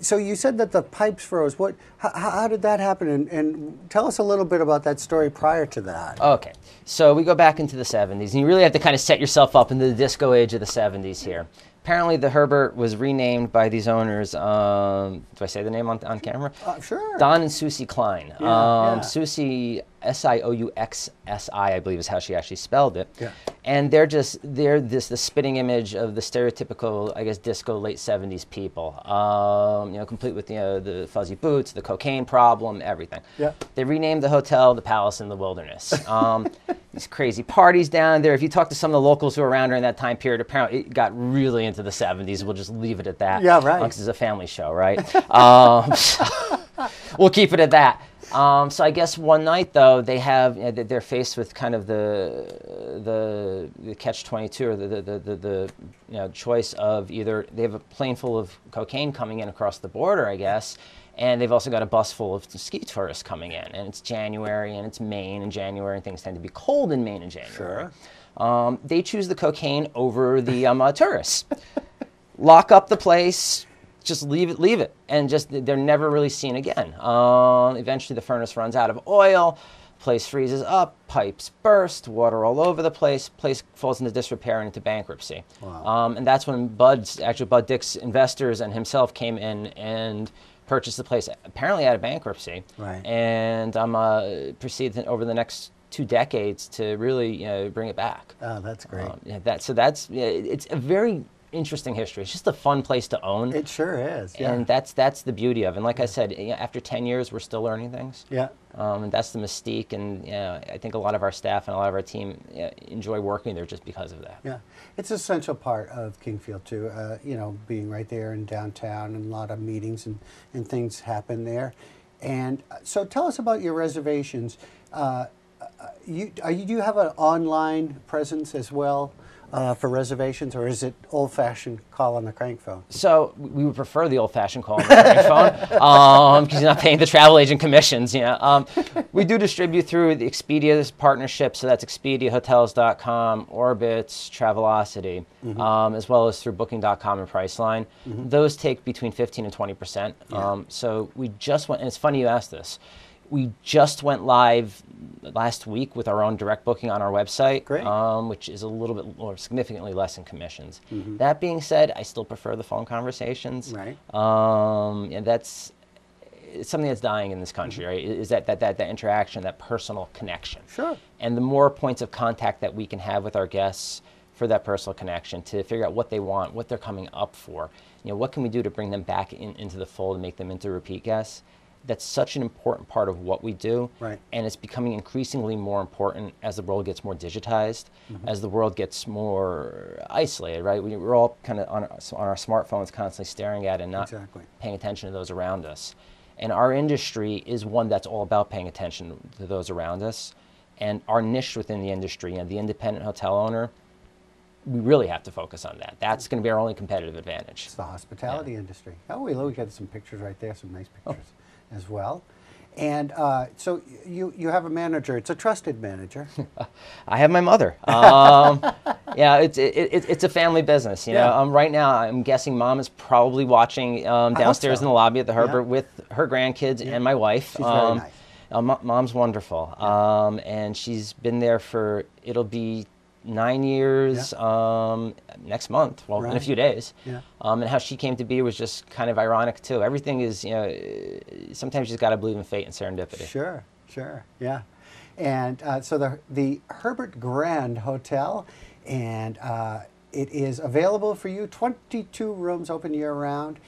So you said that the pipes froze. How did that happen? And tell us a little bit about that story prior to that. Okay, so we go back into the 70s, and you really have to kind of set yourself up into the disco age of the 70s here. Apparently, the Herbert was renamed by these owners. Do I say the name on camera? Sure. Don and Susie Klein. Yeah. Susie, Siouxsi, I believe is how she actually spelled it. Yeah. And they're the spitting image of the stereotypical, I guess, disco late 70s people. Complete with the fuzzy boots, the cocaine problem, everything. Yeah. They renamed the hotel the Palace in the Wilderness. These crazy parties down there. If you talk to some of the locals who were around during that time period, apparently it got really into the 70s. We'll just leave it at that. Yeah, right. Because it's a family show, right? We'll keep it at that. So I guess one night though they're faced with kind of the catch-22 or the choice of either they have a plane full of cocaine coming in across the border, I guess, and they've also got a bus full of ski tourists coming in, and it's January and it's Maine in January and things tend to be cold in Maine in January. Sure. They choose the cocaine over the tourists. Lock up the place. Just leave it, and they're never really seen again. Eventually, the furnace runs out of oil, place freezes up, pipes burst, water all over the place falls into disrepair and into bankruptcy. Wow. And that's when Bud Dick's investors and himself came in and purchased the place, apparently out of bankruptcy, Right. and proceeded over the next 2 decades to really bring it back. Oh, that's great. It's a very interesting history. It's just a fun place to own. It sure is. Yeah. And that's the beauty of it. And like I said, after 10 years, we're still learning things. Yeah. And that's the mystique. And I think a lot of our staff and a lot of our team enjoy working there just because of that. Yeah. It's an essential part of Kingfield too. Being right there in downtown, and a lot of meetings and things happen there. And so tell us about your reservations. You have an online presence as well? For reservations, or is it old-fashioned call on the crank phone? So we would prefer the old-fashioned call on the crank phone because you're not paying the travel agent commissions. We do distribute through the Expedia's partnership, so that's ExpediaHotels.com, Orbitz, Travelocity, as well as through Booking.com and Priceline. Those take between 15 and 20%. So we just went, and it's funny you asked this. We just went live last week with our own direct booking on our website, which is a little bit more significantly less in commissions. That being said, I still prefer the phone conversations. Right. And it's something that's dying in this country, right? Is that interaction, that personal connection. Sure. And the more points of contact that we can have with our guests for that personal connection, to figure out what they want, what they're coming up for, what can we do to bring them back into the fold and make them into repeat guests. That's such an important part of what we do, right. And it's becoming increasingly more important as the world gets more digitized, as the world gets more isolated, right? We're all kind of on our smartphones constantly staring at and not paying attention to those around us. And our industry is one that's all about paying attention to those around us. And our niche within the industry, the independent hotel owner, we really have to focus on that. That's going to be our only competitive advantage. It's the hospitality industry. Oh, we got some pictures right there, some nice pictures. As well. And so you have a manager. It's a trusted manager. I have my mother. It's a family business. Right now, I'm guessing Mom is probably watching downstairs in the lobby at the Herbert with her grandkids and my wife. She's very nice. Mom's wonderful. And she's been there it'll be 9 years next month, in a few days. And how she came to be was just kind of ironic too. Everything is, sometimes you just got to believe in fate and serendipity. Sure, yeah. And so the Herbert Grand Hotel, and it is available for you, 22 rooms open year-round.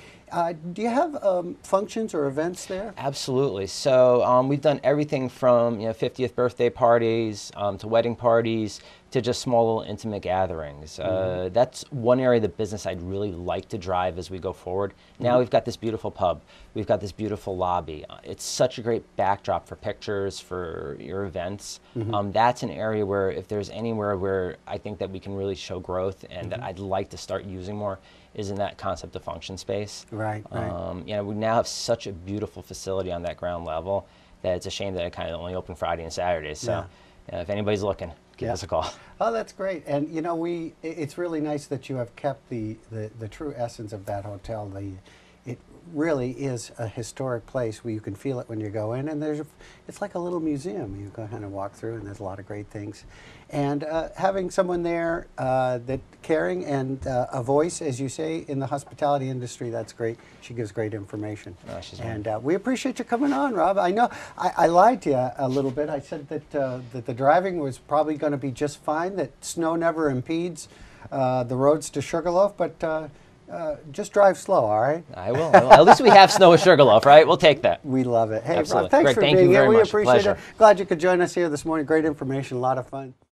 Do you have functions or events there? Absolutely. So we've done everything from 50th birthday parties to wedding parties to just small little intimate gatherings. That's one area of the business I'd really like to drive as we go forward. Now we've got this beautiful pub. We've got this beautiful lobby. It's such a great backdrop for pictures, for your events. That's an area where if there's anywhere where I think that we can really show growth and that I'd like to start using more is in that concept of function space. Right. We now have such a beautiful facility on that ground level that it's a shame that it kind of only open Friday and Saturdays. So if anybody's looking, give us a call. Oh, that's great. And it's really nice that you have kept the true essence of that hotel, it really is a historic place where you can feel it when you go in, and it's like a little museum. You go kind of walk through, and there's a lot of great things. And having someone there that caring and a voice, as you say, in the hospitality industry, that's great. She gives great information. Oh, she's and we appreciate you coming on, Rob. I know I lied to you a little bit. I said that that the driving was probably going to be just fine, that snow never impedes the roads to Sugarloaf, but just drive slow, all right? I will. At least we have snow with Sugarloaf, right? We'll take that. We love it. Hey, Absolutely. Rob, thanks Greg, for thank being you here. very We much. appreciate Pleasure. it. Glad you could join us here this morning. Great information, a lot of fun.